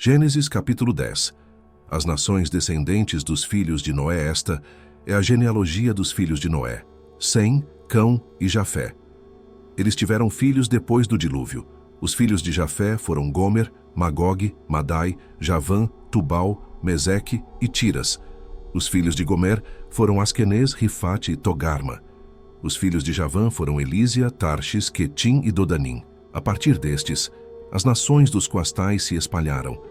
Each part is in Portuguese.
Gênesis capítulo 10. As nações descendentes dos filhos de Noé. Esta é a genealogia dos filhos de Noé: Sem, Cão e Jafé. Eles tiveram filhos depois do dilúvio. Os filhos de Jafé foram Gomer, Magog, Madai, Javã, Tubal, Meseque e Tiras. Os filhos de Gomer foram Asquenez, Rifate e Togarma. Os filhos de Javã foram Elísia, Tarxis, Quetim e Dodanim. A partir destes, as nações dos quastais se espalharam,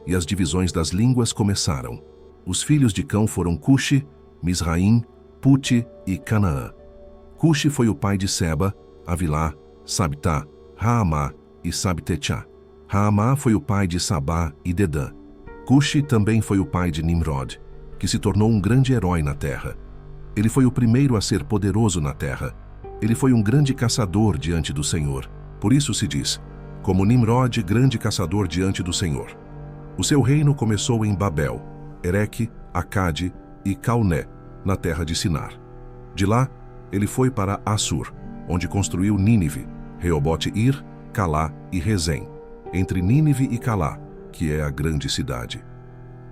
e as divisões das línguas começaram. Os filhos de Cão foram Cuxi, Misraim, Puti e Canaã. Cuxi foi o pai de Seba, Avilá, Sabtá, Raamá e Sabtetá. Raamá foi o pai de Sabá e Dedã. Cuxi também foi o pai de Nimrod, que se tornou um grande herói na terra. Ele foi o primeiro a ser poderoso na terra. Ele foi um grande caçador diante do Senhor. Por isso se diz, como Nimrod, grande caçador diante do Senhor. O seu reino começou em Babel, Ereque, Acade e Calné, na terra de Sinar. De lá, ele foi para Assur, onde construiu Nínive, Reobote-ir, Calá e Rezém, entre Nínive e Calá, que é a grande cidade.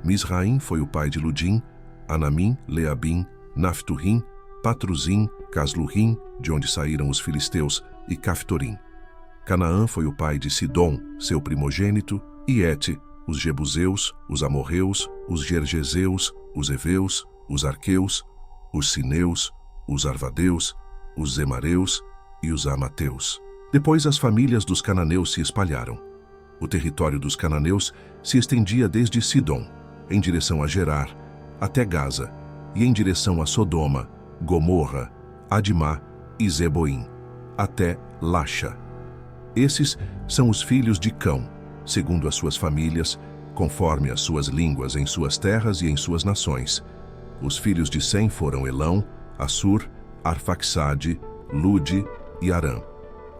Misraim foi o pai de Ludim, Anamim, Leabim, Nafturrim, Patruzim, Caslurim, de onde saíram os filisteus, e Caftorim. Canaã foi o pai de Sidom, seu primogênito, e Et, os Jebuseus, os Amorreus, os Gergeseus, os Eveus, os Arqueus, os Sineus, os Arvadeus, os Zemareus e os Amateus. Depois as famílias dos cananeus se espalharam. O território dos cananeus se estendia desde Sidom, em direção a Gerar, até Gaza, e em direção a Sodoma, Gomorra, Adimá e Zeboim, até Laxa. Esses são os filhos de Cão, segundo as suas famílias, conforme as suas línguas em suas terras e em suas nações. Os filhos de Sem foram Elão, Assur, Arfaxade, Lude e Arã.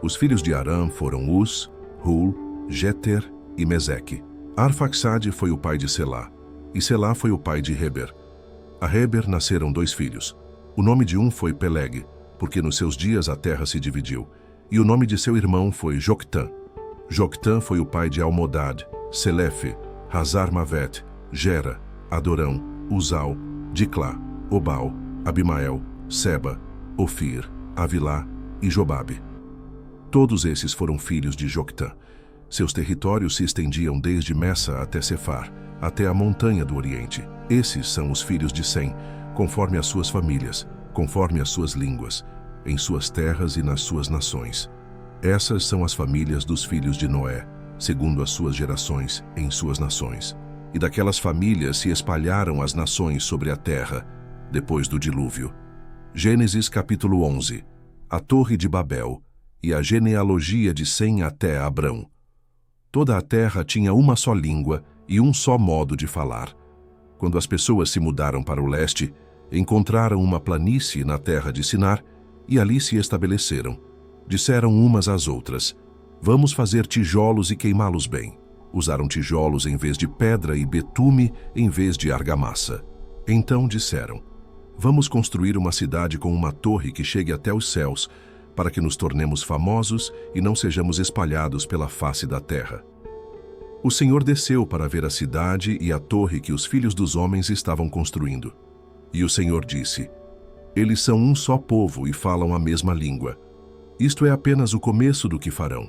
Os filhos de Arã foram Uz, Hul, Jeter e Meseque. Arfaxade foi o pai de Selá, e Selá foi o pai de Heber. A Heber nasceram 2 filhos. O nome de um foi Peleg, porque nos seus dias a terra se dividiu, e o nome de seu irmão foi Joctã. Joctã foi o pai de Almodad, Selefe, Hazar-Mavet, Gera, Adorão, Uzal, Diclá, Obal, Abimael, Seba, Ofir, Avilá e Jobabe. Todos esses foram filhos de Joctã. Seus territórios se estendiam desde Messa até Cefar, até a montanha do Oriente. Esses são os filhos de Sem, conforme as suas famílias, conforme as suas línguas, em suas terras e nas suas nações. Essas são as famílias dos filhos de Noé, segundo as suas gerações, em suas nações. E daquelas famílias se espalharam as nações sobre a terra, depois do dilúvio. Gênesis capítulo 11. A Torre de Babel e a genealogia de Sem até Abrão. Toda a terra tinha uma só língua e um só modo de falar. Quando as pessoas se mudaram para o leste, encontraram uma planície na terra de Sinar e ali se estabeleceram. Disseram umas às outras, vamos fazer tijolos e queimá-los bem. Usaram tijolos em vez de pedra e betume em vez de argamassa. Então disseram, vamos construir uma cidade com uma torre que chegue até os céus, para que nos tornemos famosos e não sejamos espalhados pela face da terra. O Senhor desceu para ver a cidade e a torre que os filhos dos homens estavam construindo. E o Senhor disse, eles são um só povo e falam a mesma língua. Isto é apenas o começo do que farão.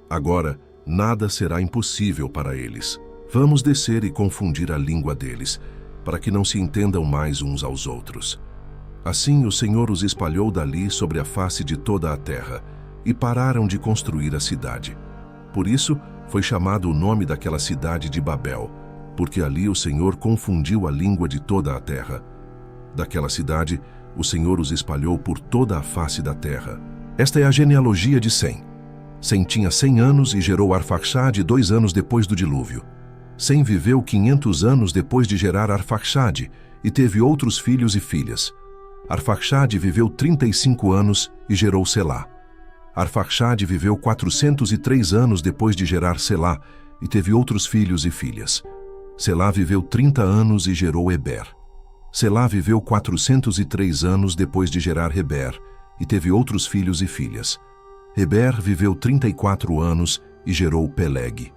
Agora, nada será impossível para eles. Vamos descer e confundir a língua deles, para que não se entendam mais uns aos outros. Assim o Senhor os espalhou dali sobre a face de toda a terra, e pararam de construir a cidade. Por isso, foi chamado o nome daquela cidade de Babel, porque ali o Senhor confundiu a língua de toda a terra. Daquela cidade, o Senhor os espalhou por toda a face da terra. Esta é a genealogia de Sem. Sem tinha 100 anos e gerou Arfaxade 2 anos depois do dilúvio. Sem viveu 500 anos depois de gerar Arfaxade e teve outros filhos e filhas. Arfaxade viveu 35 anos e gerou Selá. Arfaxade viveu 403 anos depois de gerar Selá e teve outros filhos e filhas. Selá viveu 30 anos e gerou Eber. Selá viveu 403 anos depois de gerar Reber e teve outros filhos e filhas. Reber viveu 34 anos e gerou Peleg.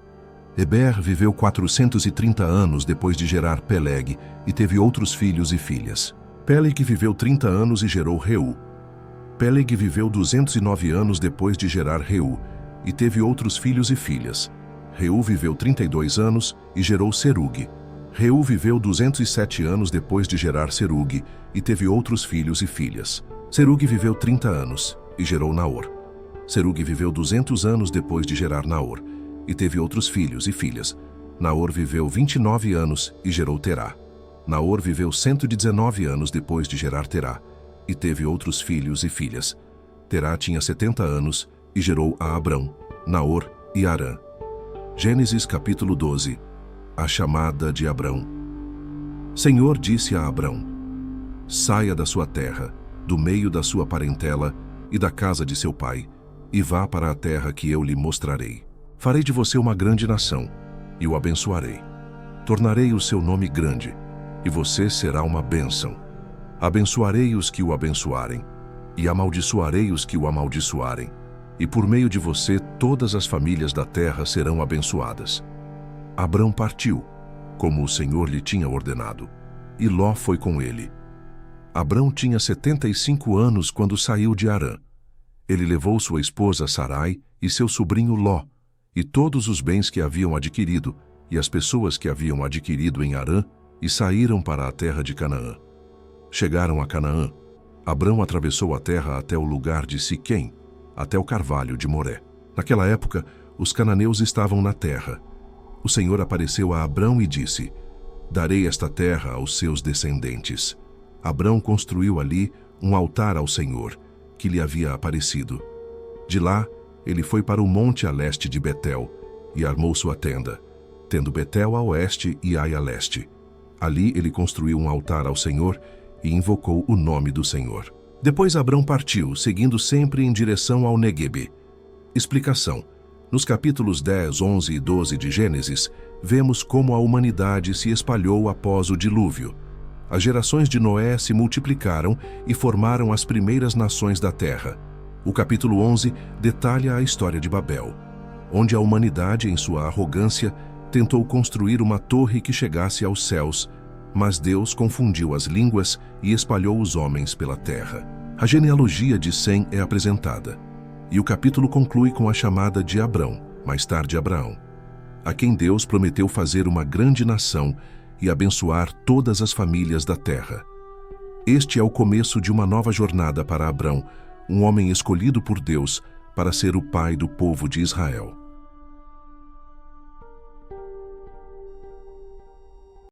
Eber viveu 430 anos depois de gerar Peleg e teve outros filhos e filhas. Peleg viveu 30 anos e gerou Reu. Peleg viveu 209 anos depois de gerar Reu e teve outros filhos e filhas. Reu viveu 32 anos e gerou Serug. Reu viveu 207 anos depois de gerar Serug e teve outros filhos e filhas. Serug viveu 30 anos e gerou Naor. Serug viveu 200 anos depois de gerar Naor e teve outros filhos e filhas. Naor viveu 29 anos e gerou Terá. Naor viveu 119 anos depois de gerar Terá e teve outros filhos e filhas. Terá tinha 70 anos e gerou a Abrão, Naor e Arã. Gênesis capítulo 12. A chamada de Abrão. Senhor disse a Abrão: saia da sua terra, do meio da sua parentela e da casa de seu pai, e vá para a terra que eu lhe mostrarei. Farei de você uma grande nação, e o abençoarei. Tornarei o seu nome grande, e você será uma bênção. Abençoarei os que o abençoarem, e amaldiçoarei os que o amaldiçoarem. E por meio de você todas as famílias da terra serão abençoadas. Abrão partiu, como o Senhor lhe tinha ordenado, e Ló foi com ele. Abrão tinha 75 anos quando saiu de Harã. Ele levou sua esposa Sarai e seu sobrinho Ló, e todos os bens que haviam adquirido, e as pessoas que haviam adquirido em Harã, e saíram para a terra de Canaã. Chegaram a Canaã. Abrão atravessou a terra até o lugar de Siquém, até o carvalho de Moré. Naquela época, os cananeus estavam na terra. O Senhor apareceu a Abrão e disse: darei esta terra aos seus descendentes. Abrão construiu ali um altar ao Senhor, que lhe havia aparecido. De lá, ele foi para o monte a leste de Betel, e armou sua tenda, tendo Betel a oeste e Ai a leste. Ali ele construiu um altar ao Senhor e invocou o nome do Senhor. Depois Abrão partiu, seguindo sempre em direção ao Neguebe. Explicação. Nos capítulos 10, 11 e 12 de Gênesis, vemos como a humanidade se espalhou após o dilúvio. As gerações de Noé se multiplicaram e formaram as primeiras nações da terra. O capítulo 11 detalha a história de Babel, onde a humanidade, em sua arrogância, tentou construir uma torre que chegasse aos céus, mas Deus confundiu as línguas e espalhou os homens pela terra. A genealogia de Sem é apresentada, e o capítulo conclui com a chamada de Abrão, mais tarde Abraão, a quem Deus prometeu fazer uma grande nação e abençoar todas as famílias da terra. Este é o começo de uma nova jornada para Abrão, um homem escolhido por Deus para ser o pai do povo de Israel.